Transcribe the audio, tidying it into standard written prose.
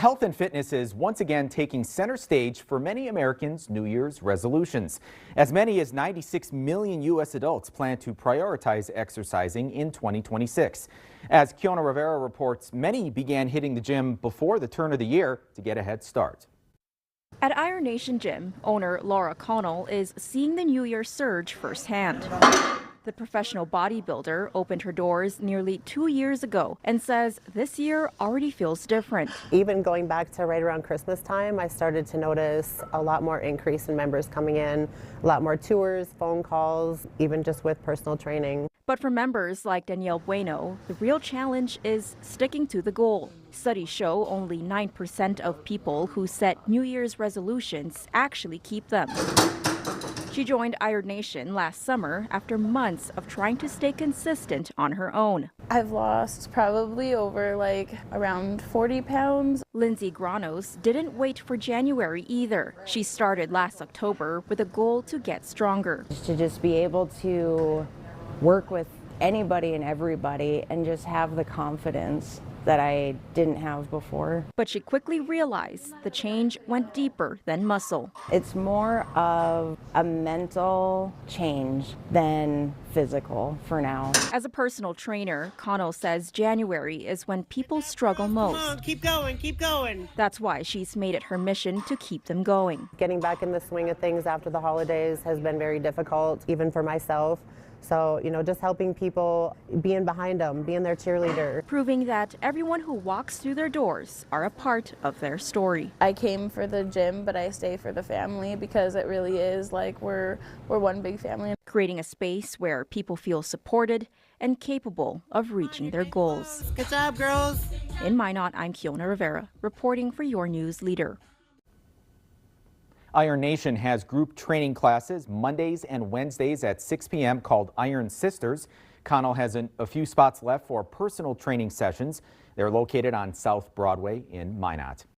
Health and fitness is once again taking center stage for many Americans' New Year's resolutions. As many as 96 million U.S. adults plan to prioritize exercising in 2026. As Kiona Rivera reports, many began hitting the gym before the turn of the year to get a head start. At Iron Nation Gym, owner Laura Connell is seeing the New Year surge firsthand. The professional bodybuilder opened her doors nearly 2 years ago and says this year already feels different. Even going back to right around Christmas time, I started to notice a lot more increase in members coming in, a lot more tours, phone calls, even just with personal training. But for members like Danielle Bueno, the real challenge is sticking to the goal. Studies show only 9% of people who set New Year's resolutions actually keep them. She joined Iron Nation last summer after months of trying to stay consistent on her own. I've lost probably over around 40 pounds. Lindsay Granos didn't wait for January either. She started last October with a goal to get stronger. To just be able to work with anybody and everybody and just have the confidence that I didn't have before. But she quickly realized the change went deeper than muscle. It's more of a mental change than physical for now. As a personal trainer, Connell says January is when people struggle most. Come on, keep going, keep going. That's why she's made it her mission to keep them going. Getting back in the swing of things after the holidays has been very difficult, even for myself. So, just helping people, being behind them, being their cheerleader. Proving that everyone who walks through their doors are a part of their story. I came for the gym, but I stay for the family because it really is like we're one big family. Creating a space where people feel supported and capable of reaching their goals. Good job, girls. In Minot, I'm Kiona Rivera, reporting for your news leader. Iron Nation has group training classes Mondays and Wednesdays at 6 p.m. called Iron Sisters. Connell has a few spots left for personal training sessions. They're located on South Broadway in Minot.